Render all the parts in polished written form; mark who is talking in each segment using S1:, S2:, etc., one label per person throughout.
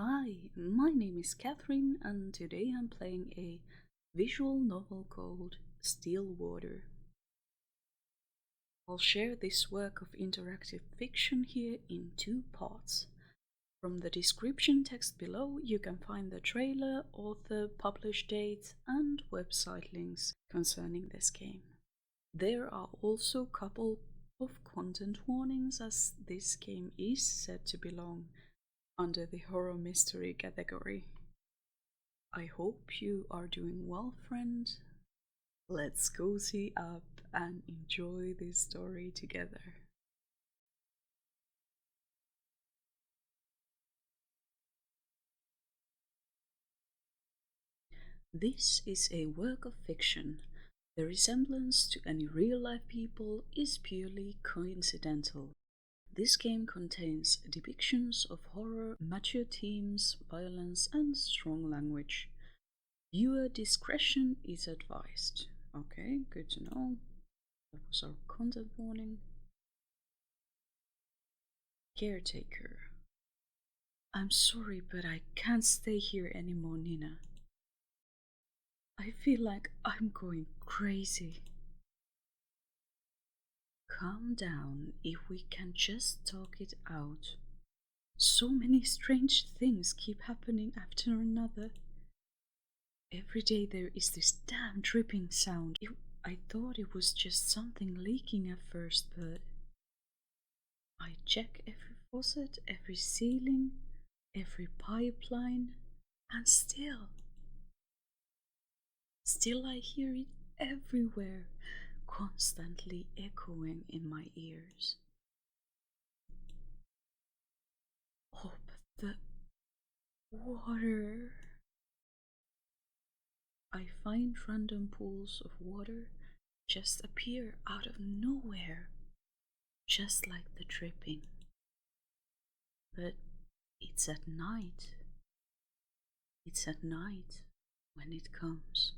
S1: Hi, my name is Catherine, and today I'm playing a visual novel called Stillwater. I'll share this work of interactive fiction here in two parts. From the description text below, you can find the trailer, author, publish date, and website links concerning this game. There are also a couple of content warnings, as this game is said to belong under the horror mystery category. I hope you are doing well, friend. Let's cozy up and enjoy this story together. This is a work of fiction. The resemblance to any real-life people is purely coincidental. This game contains depictions of horror, mature themes, violence, and strong language. Viewer discretion is advised. Okay, good to know. That was our content warning. Caretaker. I'm sorry, but I can't stay here anymore, Nina. I feel like I'm going crazy. Calm down, if we can just talk it out. So many strange things keep happening after another. Every day there is this damn dripping sound. I thought it was just something leaking at first, but I check every faucet, every ceiling, every pipeline, and still I hear it everywhere, constantly echoing in my ears. Oh, but the water. I find random pools of water just appear out of nowhere, just like the dripping. But it's at night. It's at night when it comes.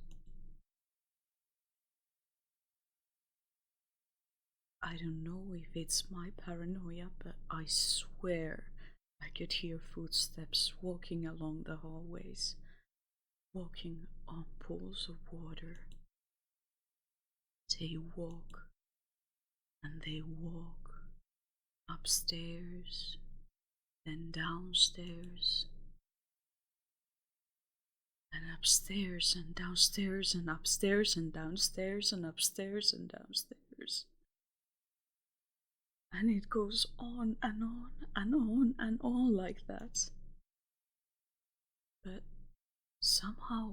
S1: I don't know if it's my paranoia, but I swear I could hear footsteps walking along the hallways, walking on pools of water. They walk and they walk upstairs, then downstairs, and upstairs and downstairs and upstairs and downstairs and upstairs and downstairs. And it goes on and on and on and on like that. But somehow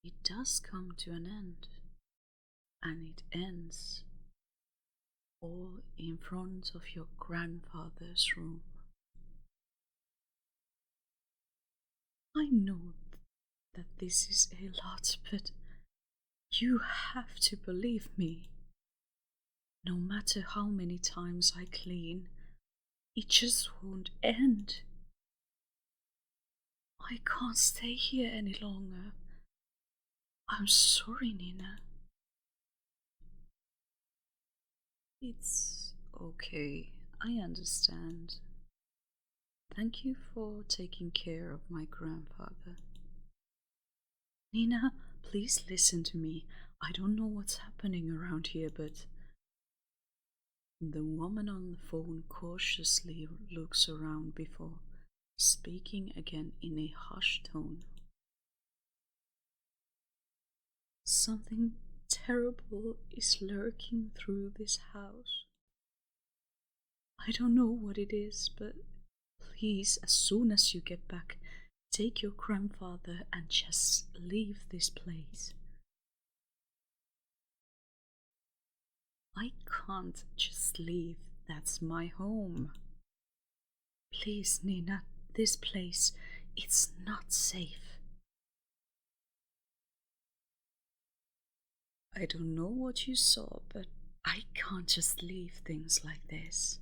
S1: it does come to an end, and it ends all in front of your grandfather's room. I know that this is a lot, but you have to believe me. No matter how many times I clean, it just won't end. I can't stay here any longer. I'm sorry, Nina. It's okay, I understand. Thank you for taking care of my grandfather. Nina, please listen to me. I don't know what's happening around here, but... The woman on the phone cautiously looks around before speaking again in a hushed tone. Something terrible is lurking through this house. I don't know what it is, but please, as soon as you get back, take your grandfather and just leave this place. I can't just leave. That's my home. Please, Nina, this place, it's not safe. I don't know what you saw, but I can't just leave things like this.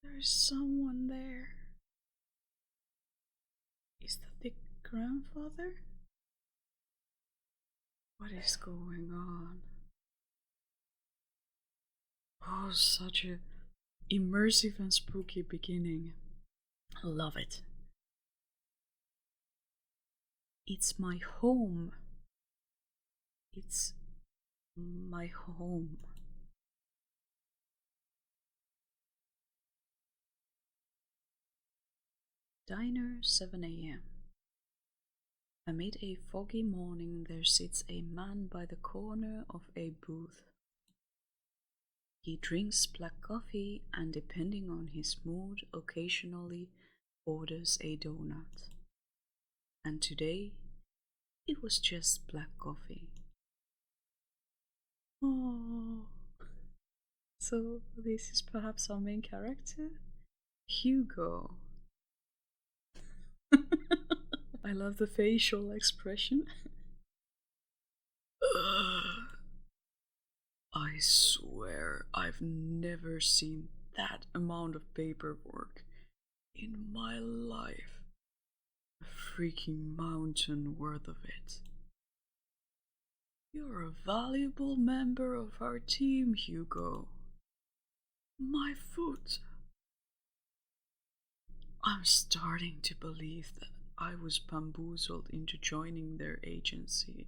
S1: There's someone there. Is that the grandfather? What is going on? Oh, such a Immersive and spooky beginning. Love it. It's my home. It's my home. Diner, 7 a.m. Amid a foggy morning, there sits a man by the corner of a booth. He drinks black coffee and, depending on his mood, occasionally orders a donut. And today, it was just black coffee. Oh, so this is perhaps our main character? Hugo. I love the facial expression. I swear I've never seen that amount of paperwork in my life. A freaking mountain worth of it. You're a valuable member of our team, Hugo. My foot. I'm starting to believe that I was bamboozled into joining their agency.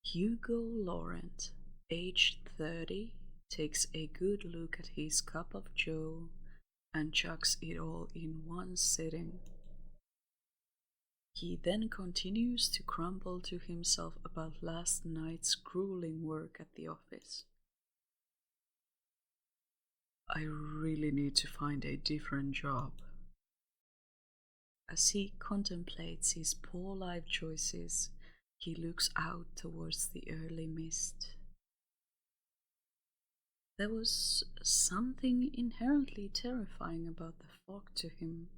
S1: Hugo Laurent, aged 30, takes a good look at his cup of joe and chugs it all in one sitting. He then continues to grumble to himself about last night's grueling work at the office. I really need to find a different job. As he contemplates his poor life choices, he looks out towards the early mist. There was something inherently terrifying about the fog to him.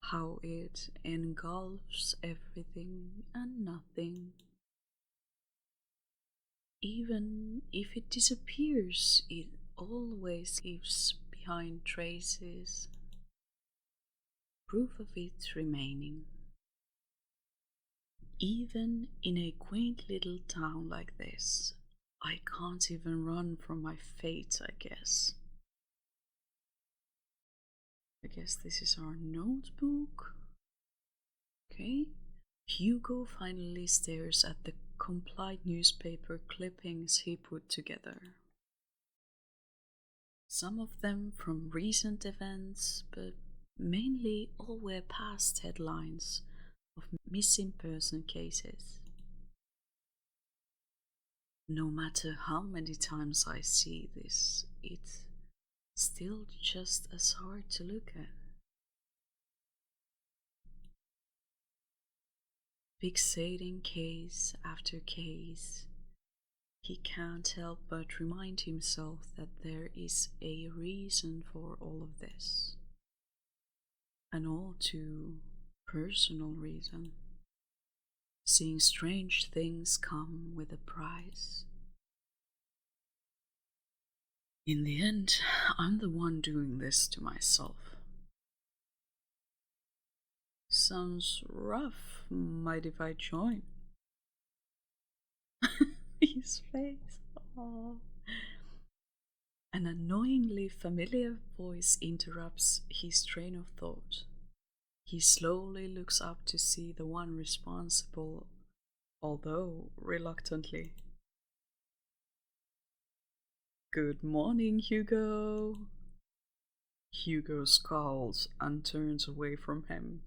S1: How it engulfs everything and nothing. Even if it disappears, it always leaves behind traces, proof of it remaining. Even in a quaint little town like this, I can't even run from my fate, I guess. I guess this is our notebook. Okay. Hugo finally stares at the complete newspaper clippings he put together. Some of them from recent events, but mainly all were past headlines of missing person cases. No matter how many times I see this, it's still just as hard to look at. Fixating case after case, he can't help but remind himself that there is a reason for all of this. An all too personal reason. Seeing strange things come with a price. In the end, I'm the one doing this to myself. Sounds rough. Might if I join? His face. Oh. An annoyingly familiar voice interrupts his train of thought. He slowly looks up to see the one responsible, although reluctantly. Good morning, Hugo. Hugo scowls and turns away from him.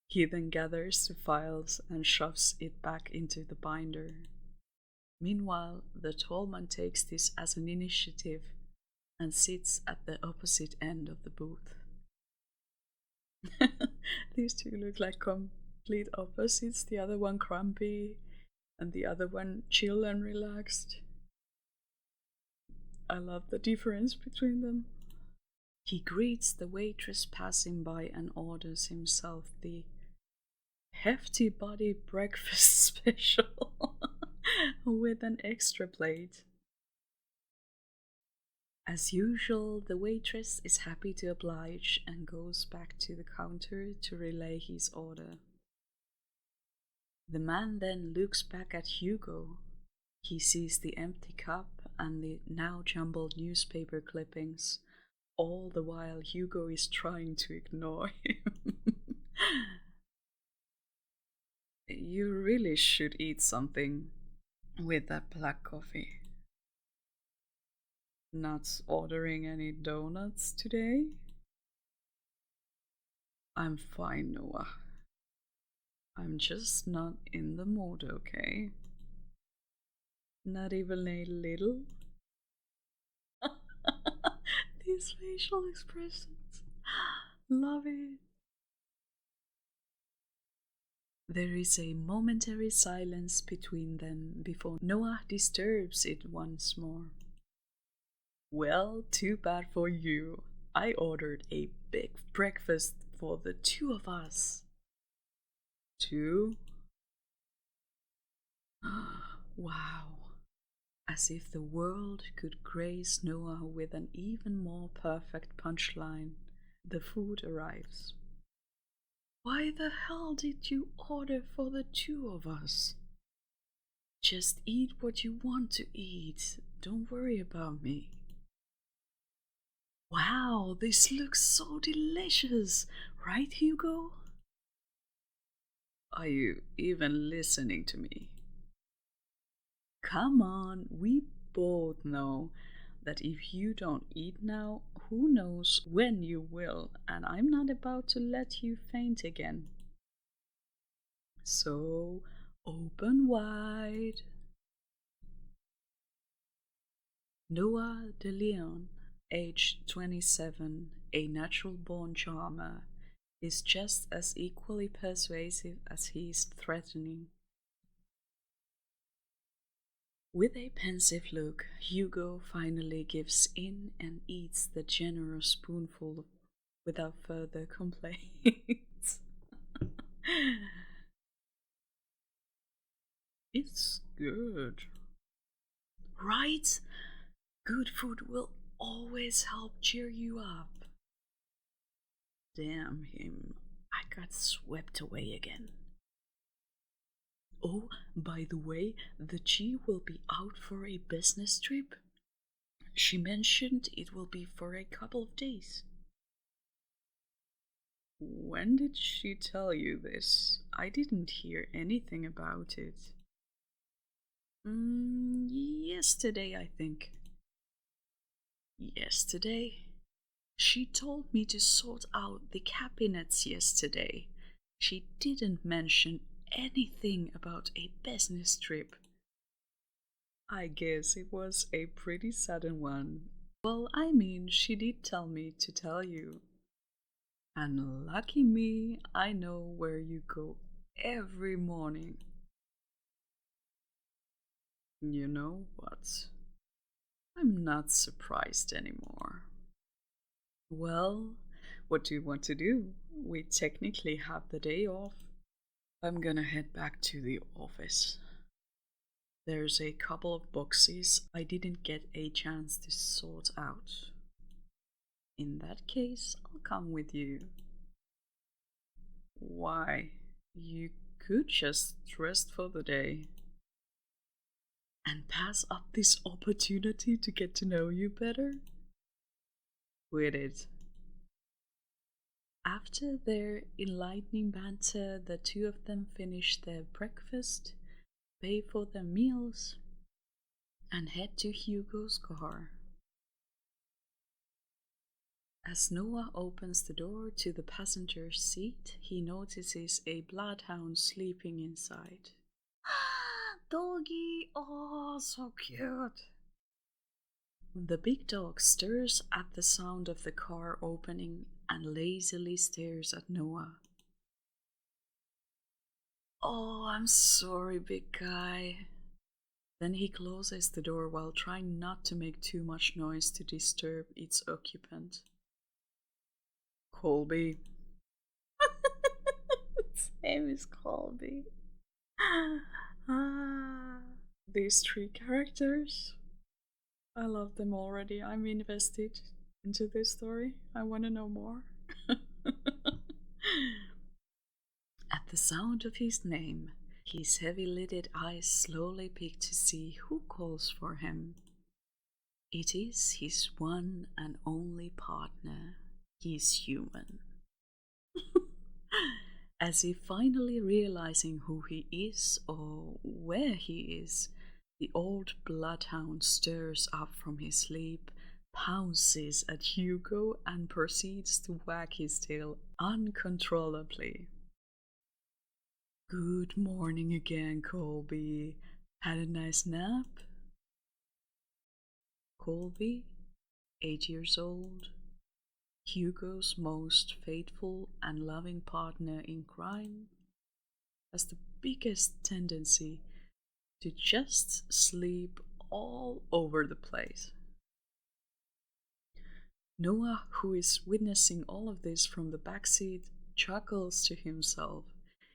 S1: He then gathers the files and shoves it back into the binder. Meanwhile, the tall man takes this as an initiative and sits at the opposite end of the booth. These two look like complete opposites, the other one grumpy and the other one chill and relaxed. I love the difference between them. He greets the waitress passing by and orders himself the hefty body breakfast special with an extra plate. As usual, the waitress is happy to oblige and goes back to the counter to relay his order. The man then looks back at Hugo, He sees the empty cup and the now jumbled newspaper clippings, all the while Hugo is trying to ignore him. You really should eat something with that black coffee. Not ordering any donuts today? I'm fine, Noah. I'm just not in the mood, okay? Not even a little? These facial expressions. Love it. There is a momentary silence between them before Noah disturbs it once more. Well, too bad for you. I ordered a big breakfast for the two of us. Two? Wow. As if the world could grace Noah with an even more perfect punchline, the food arrives. Why the hell did you order for the two of us? Just eat what you want to eat. Don't worry about me. Wow, this looks so delicious, right, Hugo? Are you even listening to me? Come on, we both know that if you don't eat now, who knows when you will, and I'm not about to let you faint again. So, open wide. Noah de Leon, age 27, a natural born charmer, is just as equally persuasive as he is threatening. With a pensive look, Hugo finally gives in and eats the generous spoonful without further complaints. It's good. Right? Good food will always help cheer you up. Damn him, I got swept away again. Oh, by the way, the G will be out for a business trip. She mentioned it will be for a couple of days. When did she tell you this? I didn't hear anything about it. Yesterday, I think. Yesterday? She told me to sort out the cabinets yesterday. She didn't mention anything about a business trip. I guess it was a pretty sudden one. Well, I mean, she did tell me to tell you. And lucky me, I know where you go every morning. You know what? I'm not surprised anymore. Well, what do you want to do? We technically have the day off. I'm gonna head back to the office. There's a couple of boxes I didn't get a chance to sort out. In that case, I'll come with you. Why? You could just rest for the day. And pass up this opportunity to get to know you better? With it. After their enlightening banter, the two of them finish their breakfast, pay for their meals, and head to Hugo's car. As Noah opens the door to the passenger seat, he notices a bloodhound sleeping inside. Doggy! Oh, so cute! The big dog stirs at the sound of the car opening and lazily stares at Noah. Oh, I'm sorry, big guy. Then he closes the door while trying not to make too much noise to disturb its occupant. Colby. His name is Colby. These three characters. I love them already. I'm invested into this story. I want to know more. At the sound of his name, His heavy-lidded eyes slowly peek to see who calls for him. It is his one and only partner. He's human. As if finally realizing who he is or where he is, the old bloodhound stirs up from his sleep, pounces at Hugo, and proceeds to wag his tail uncontrollably. Good morning again, Colby. Had a nice nap? Colby, 8 years old, Hugo's most faithful and loving partner in crime, has the biggest tendency to just sleep all over the place. Noah, who is witnessing all of this from the backseat, chuckles to himself.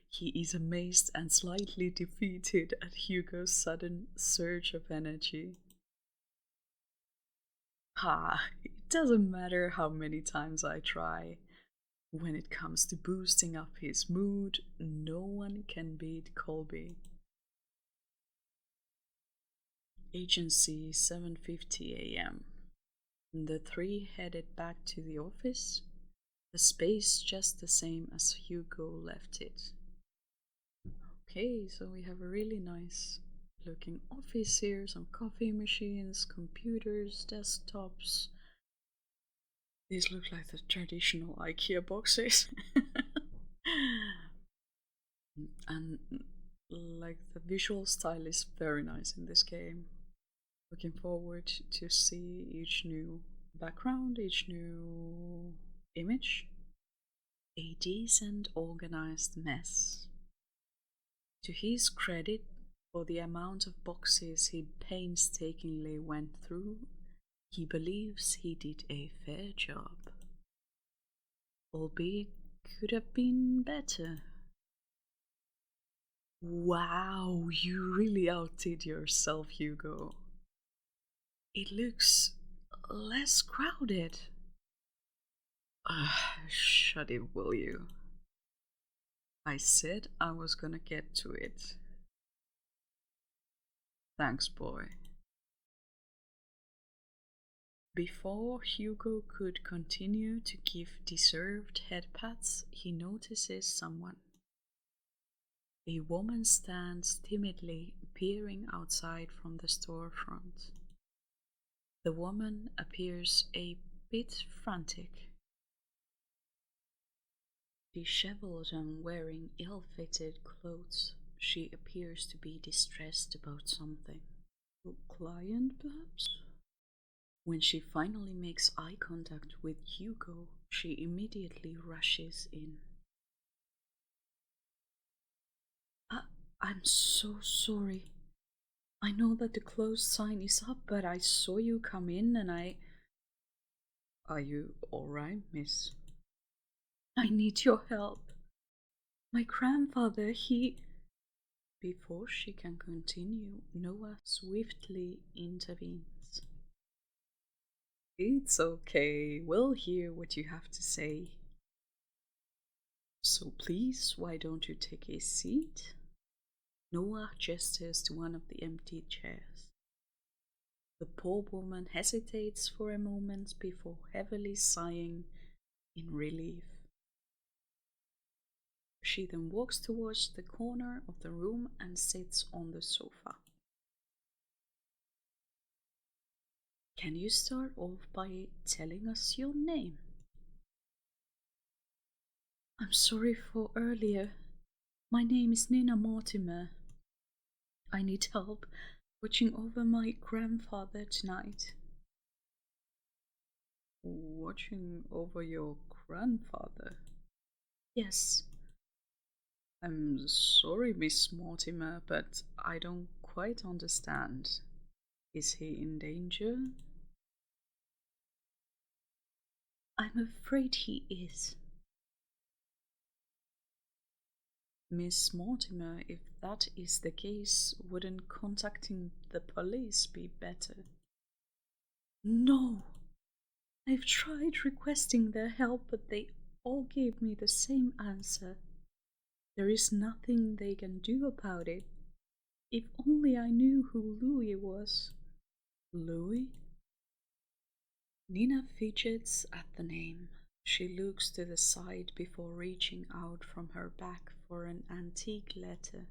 S1: He is amazed and slightly defeated at Hugo's sudden surge of energy. Ha, it doesn't matter how many times I try. When it comes to boosting up his mood, no one can beat Colby. Agency 7:50 a.m. The three headed back to the office, the space just the same as Hugo left it. Okay, so we have a really nice looking office here, some coffee machines, computers, desktops. These look like the traditional IKEA boxes. And like the visual style is very nice in this game. Looking forward to see each new background, each new image. A decent organized mess. To his credit, for the amount of boxes he painstakingly went through, he believes he did a fair job. Albeit could have been better. Wow, you really outdid yourself, Hugo. It looks less crowded. Shut it, will you? I said I was gonna get to it. Thanks, boy. Before Hugo could continue to give deserved head pats, he notices someone. A woman stands timidly peering outside from the storefront. The woman appears a bit frantic. Disheveled and wearing ill-fitted clothes, she appears to be distressed about something. A client, perhaps? When she finally makes eye contact with Hugo, she immediately rushes in. I'm so sorry. I know that the closed sign is up, but I saw you come in and Are you alright, miss? I need your help. My grandfather, Before she can continue, Noah swiftly intervenes. It's okay, we'll hear what you have to say. So please, why don't you take a seat? Noah gestures to one of the empty chairs. The poor woman hesitates for a moment before heavily sighing in relief. She then walks towards the corner of the room and sits on the sofa. Can you start off by telling us your name? I'm sorry for earlier. My name is Nina Mortimer. I need help watching over my grandfather tonight. Watching over your grandfather? Yes. I'm sorry, Miss Mortimer, but I don't quite understand. Is he in danger? I'm afraid he is. Miss Mortimer, if that is the case, wouldn't contacting the police be better? No! I've tried requesting their help, but they all gave me the same answer. There is nothing they can do about it. If only I knew who Louis was. Louis? Nina fidgets at the name. She looks to the side before reaching out from her back for an antique letter.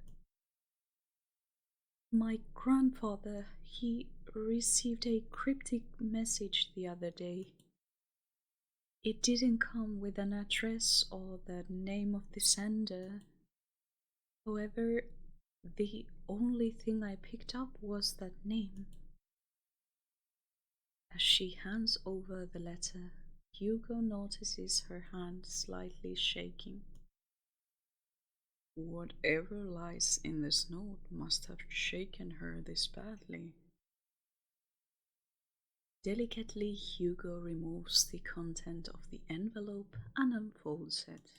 S1: My grandfather, he received a cryptic message the other day. It didn't come with an address or the name of the sender. However, the only thing I picked up was that name. As she hands over the letter, Hugo notices her hand slightly shaking. Whatever lies in this note must have shaken her this badly. Delicately, Hugo removes the content of the envelope and unfolds it.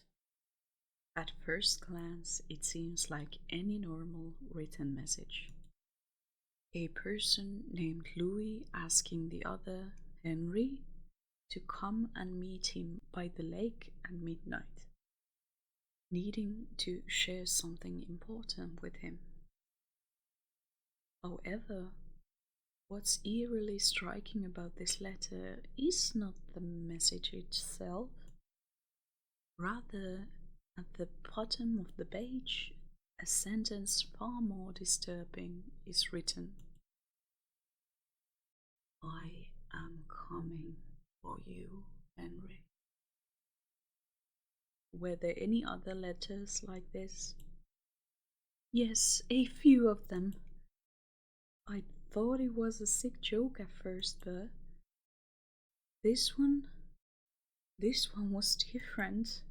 S1: At first glance, it seems like any normal written message. A person named Louis asking the other, Henry, to come and meet him by the lake at midnight, needing to share something important with him. However, what's eerily striking about this letter is not the message itself. Rather, at the bottom of the page, a sentence far more disturbing is written. I am coming for you, Henry. Were there any other letters like this? Yes, a few of them. I thought it was a sick joke at first, but this one, this one was different.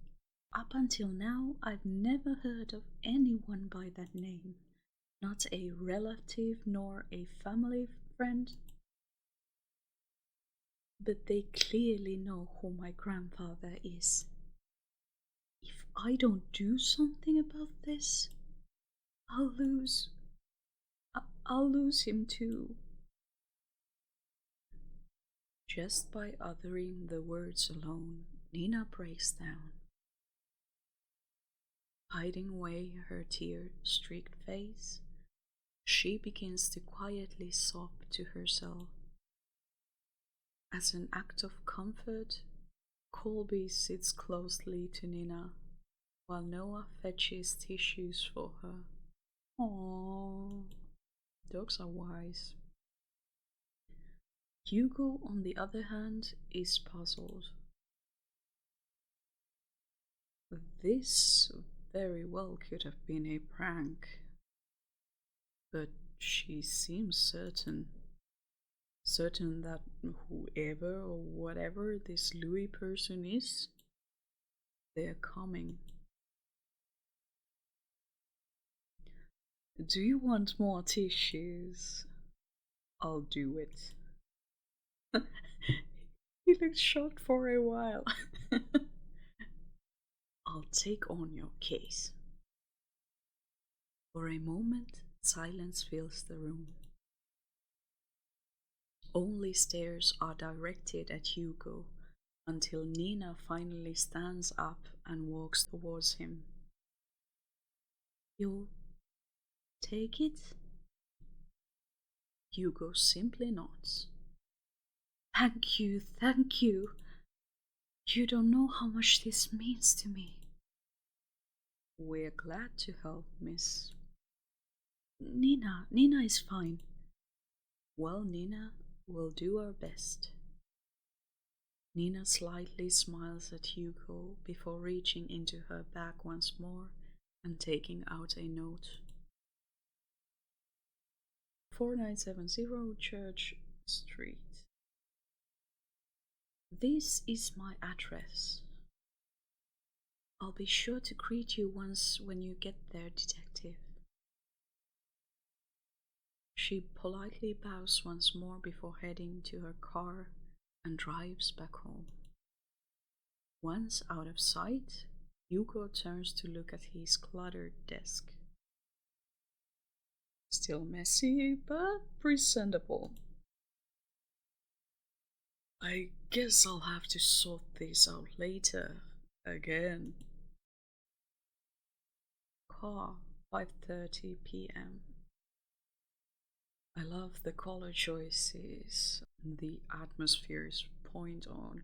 S1: Up until now, I've never heard of anyone by that name. Not a relative nor a family friend. But they clearly know who my grandfather is. If I don't do something about this, I'll lose. I'll lose him too. Just by uttering the words alone, Nina breaks down. Hiding away her tear-streaked face, she begins to quietly sob to herself. As an act of comfort, Colby sits closely to Nina, while Noah fetches tissues for her. Aww, dogs are wise. Hugo, on the other hand, is puzzled. This very well could have been a prank, but she seems certain that whoever or whatever this Louis person is, they're coming. Do you want more tissues? I'll do it. He looked shocked for a while. I'll take on your case. For a moment, silence fills the room. Only stares are directed at Hugo until Nina finally stands up and walks towards him. You'll take it? Hugo simply nods. Thank you, thank you. You don't know how much this means to me. We're glad to help, miss. Nina is fine. Well, Nina, we'll do our best. Nina slightly smiles at Hugo before reaching into her bag once more and taking out a note. 4970 Church Street. This is my address. I'll be sure to greet you once when you get there, detective. She politely bows once more before heading to her car and drives back home. Once out of sight, Hugo turns to look at his cluttered desk. Still messy, but presentable. I guess I'll have to sort this out later, again. car, 5:30 p.m. I love the color choices, the atmosphere is point on.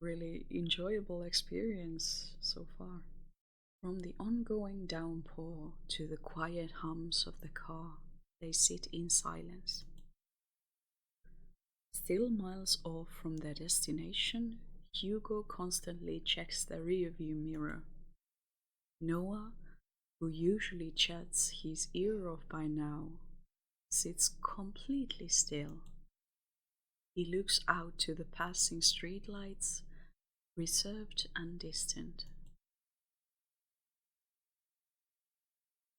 S1: Really enjoyable experience so far. From the ongoing downpour to the quiet hums of the car, they sit in silence. Still miles off from their destination, Hugo constantly checks the rearview mirror. Noah, who usually chats his ear off by now, sits completely still. He looks out to the passing streetlights, reserved and distant.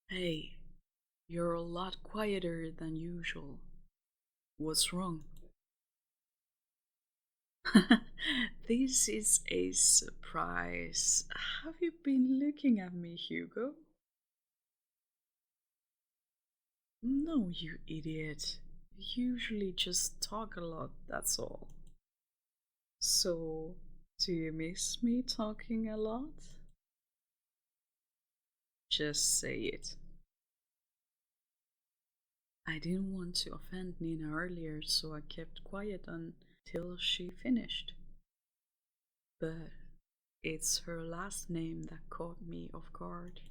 S1: Hey, you're a lot quieter than usual. What's wrong? This is a surprise. Have you been looking at me, Hugo? No, you idiot. You usually just talk a lot, that's all. So, do you miss me talking a lot? Just say it. I didn't want to offend Nina earlier, so I kept quiet until she finished. But it's her last name that caught me off guard.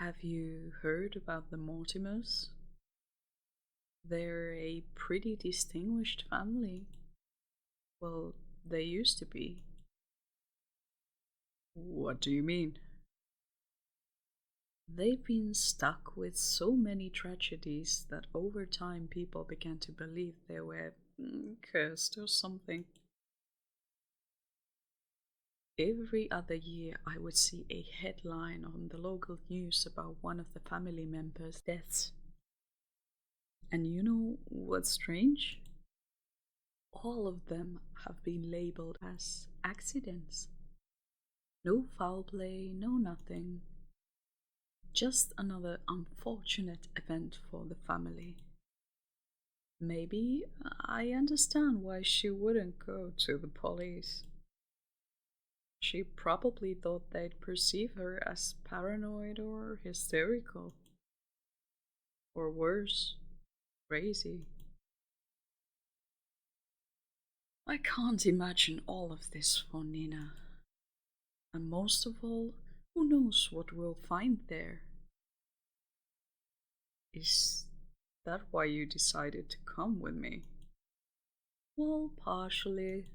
S1: Have you heard about the Mortimers? They're a pretty distinguished family. Well, they used to be. What do you mean? They've been stuck with so many tragedies that over time people began to believe they were cursed or something. Every other year, I would see a headline on the local news about one of the family members' deaths. And you know what's strange? All of them have been labeled as accidents. No foul play, no nothing. Just another unfortunate event for the family. Maybe I understand why she wouldn't go to the police. She probably thought they'd perceive her as paranoid or hysterical. Or worse, crazy. I can't imagine all of this for Nina. And most of all, who knows what we'll find there? Is that why you decided to come with me? Well, partially.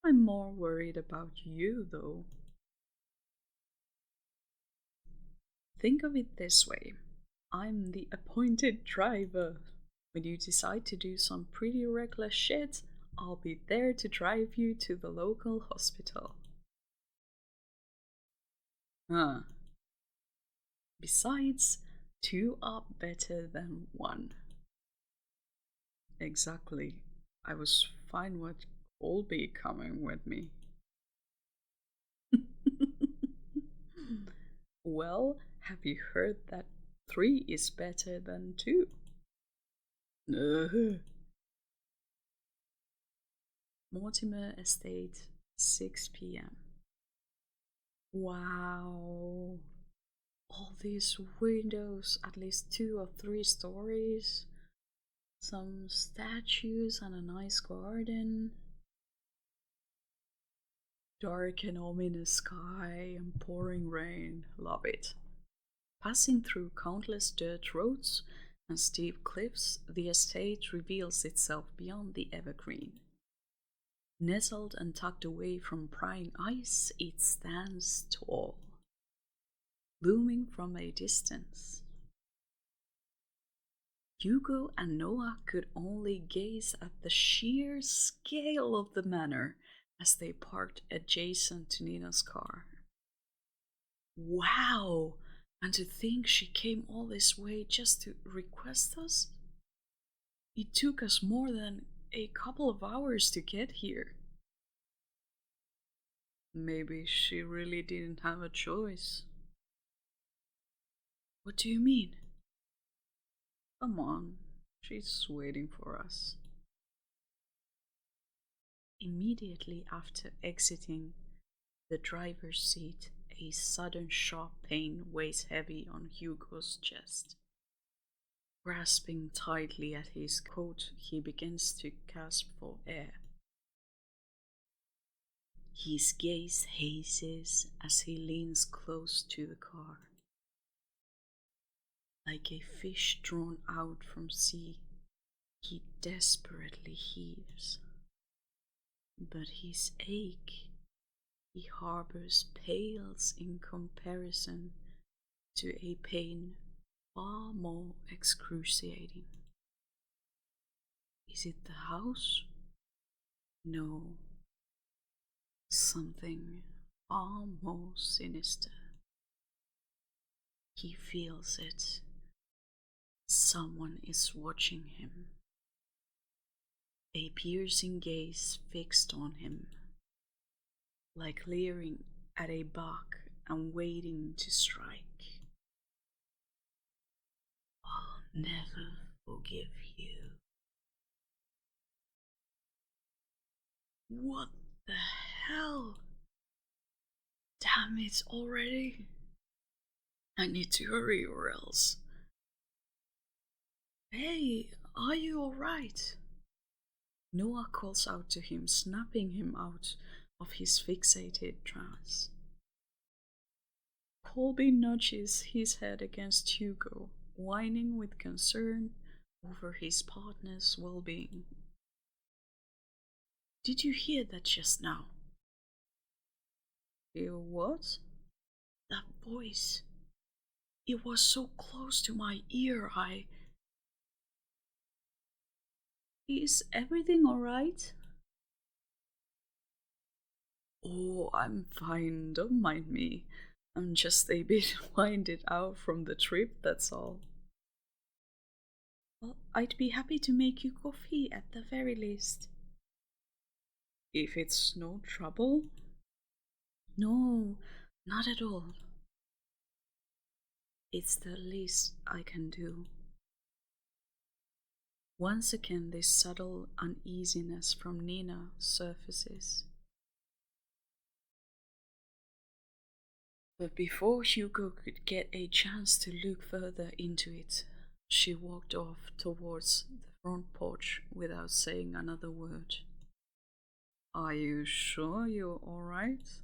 S1: I'm more worried about you, though. Think of it this way, I'm the appointed driver. When you decide to do some pretty reckless shit, I'll be there to drive you to the local hospital. Huh. Besides, two are better than one. Exactly. I was fine with Colby coming with me. Well, have you heard that 3 is better than 2? Mortimer Estate, 6 p.m. Wow. All these windows, at least 2 or 3 stories, some statues, and a nice garden. Dark and ominous sky and pouring rain. Love it. Passing through countless dirt roads and steep cliffs, the estate reveals itself beyond the evergreen. Nestled and tucked away from prying eyes, it stands tall, looming from a distance. Hugo and Noah could only gaze at the sheer scale of the manor as they parked adjacent to Nina's car. Wow! And to think she came all this way just to request us? It took us more than a couple of hours to get here. Maybe she really didn't have a choice. What do you mean? Come on, she's waiting for us. Immediately after exiting the driver's seat, a sudden sharp pain weighs heavy on Hugo's chest. Grasping tightly at his coat, he begins to gasp for air. His gaze hazes as he leans close to the car. Like a fish drawn out from sea, he desperately heaves. But his ache he harbors pales in comparison to a pain far more excruciating. Is it the house? No. Something far more sinister. He feels it. Someone is watching him. A piercing gaze fixed on him, like leering at a buck and waiting to strike. I'll never forgive you. What the hell? Damn it already. I need to hurry or else. Hey, are you alright? Noah calls out to him, snapping him out of his fixated trance. Colby nudges his head against Hugo, whining with concern over his partner's well-being. Did you hear that just now? Hear what? That voice. It was so close to my ear, Is everything alright? Oh, I'm fine, don't mind me. I'm just a bit winded out from the trip, that's all. Well, I'd be happy to make you coffee at the very least. If it's no trouble? No, not at all. It's the least I can do. Once again, this subtle uneasiness from Nina surfaces. But before Hugo could get a chance to look further into it, she walked off towards the front porch without saying another word. Are you sure you're alright?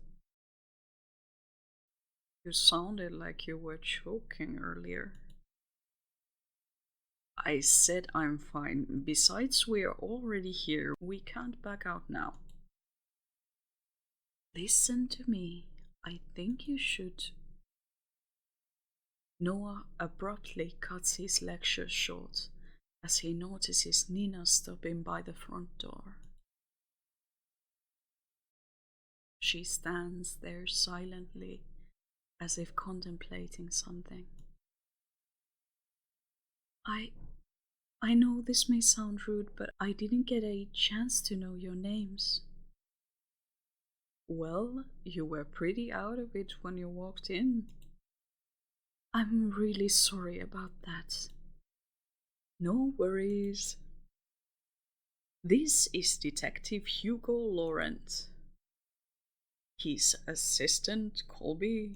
S1: You sounded like you were choking earlier. I said I'm fine. Besides, we're already here. We can't back out now. Listen to me. I think you should. Noah abruptly cuts his lecture short as he notices Nina stopping by the front door. She stands there silently, as if contemplating something. I know this may sound rude, but I didn't get a chance to know your names. Well, you were pretty out of it when you walked in. I'm really sorry about that. No worries. This is Detective Hugo Laurent. His assistant, Colby,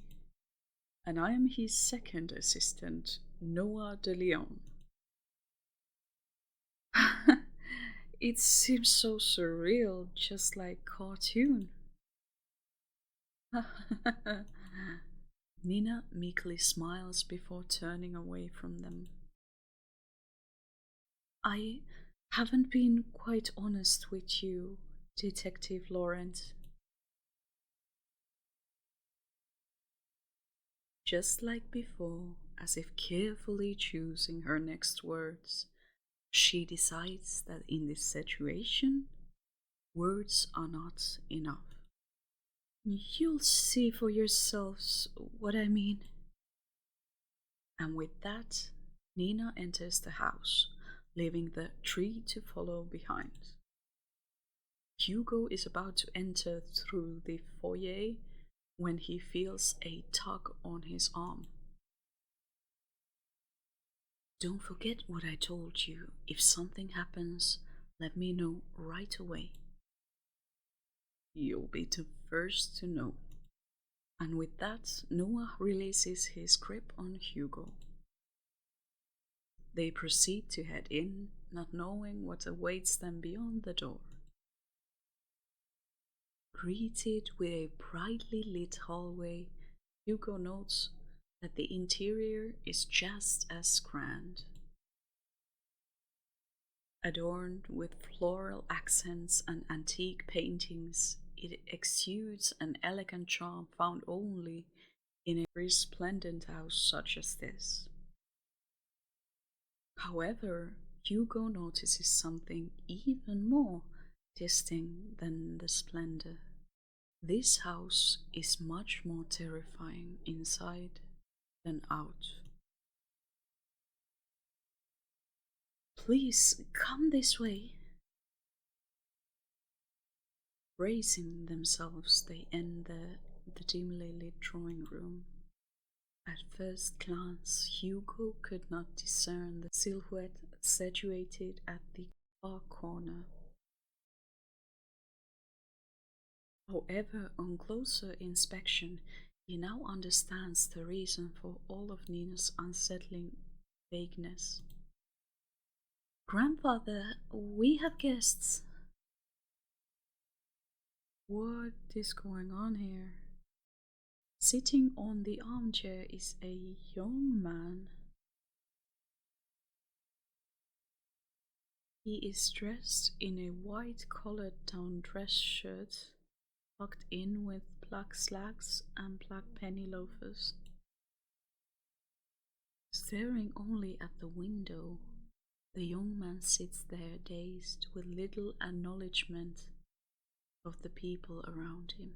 S1: and I am his second assistant, Noah de Leon. It seems so surreal, just like cartoon. Nina meekly smiles before turning away from them. I haven't been quite honest with you, Detective Laurent. Just like before, as if carefully choosing her next words, she decides that in this situation, words are not enough. You'll see for yourselves what I mean. And with that, Nina enters the house, leaving the tree to follow behind. Hugo is about to enter through the foyer when he feels a tug on his arm. Don't forget what I told you. If something happens, let me know right away. You'll be the first to know. And with that, Noah releases his grip on Hugo. They proceed to head in, not knowing what awaits them beyond the door. Greeted with a brightly lit hallway, Hugo notes that the interior is just as grand. Adorned with floral accents and antique paintings, it exudes an elegant charm found only in a resplendent house such as this. However, Hugo notices something even more distinct than the splendor. This house is much more terrifying inside than out. Please come this way. Raising themselves, they enter the dimly lit drawing room. At first glance, Hugo could not discern the silhouette situated at the far corner. However, on closer inspection, he now understands the reason for all of Nina's unsettling vagueness. Grandfather, we have guests. What is going on here? Sitting on the armchair is a young man. He is dressed in a white collared down dress shirt, tucked in with black slacks and black penny loafers. Staring only at the window, the young man sits there dazed with little acknowledgement of the people around him.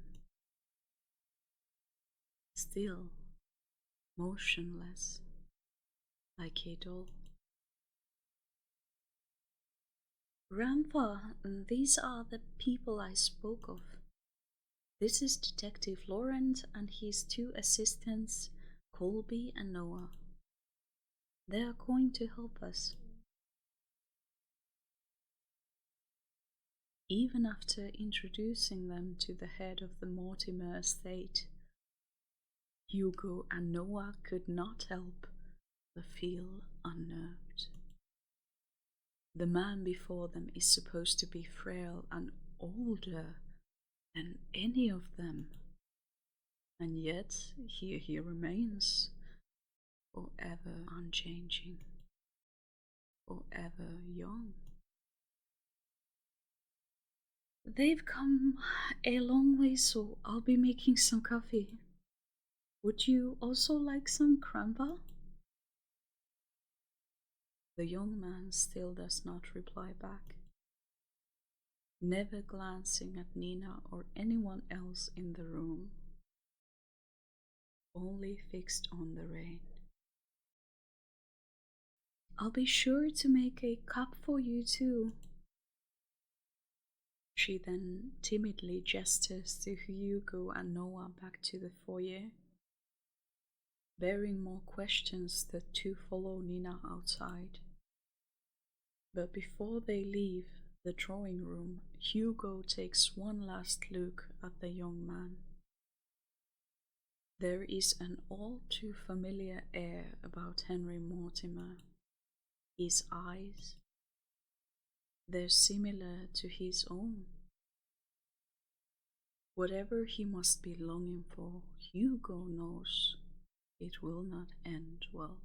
S1: Still, motionless, like a doll. Grandpa, these are the people I spoke of. This is Detective Laurent and his two assistants, Colby and Noah. They are going to help us. Even after introducing them to the head of the Mortimer estate, Hugo and Noah could not help but feel unnerved. The man before them is supposed to be frail and older than any of them, and yet here he remains, forever unchanging, forever young. They've come a long way, so I'll be making some coffee. Would you also like some grandpa? The young man still does not reply back, never glancing at Nina or anyone else in the room, only fixed on the rain. I'll be sure to make a cup for you too. She then timidly gestures to Hugo and Noah back to the foyer. Bearing more questions, the two follow Nina outside. But before they leave the drawing room, Hugo takes one last look at the young man. There is an all too familiar air about Henry Mortimer. His eyes, they're similar to his own. Whatever he must be longing for, Hugo knows it will not end well.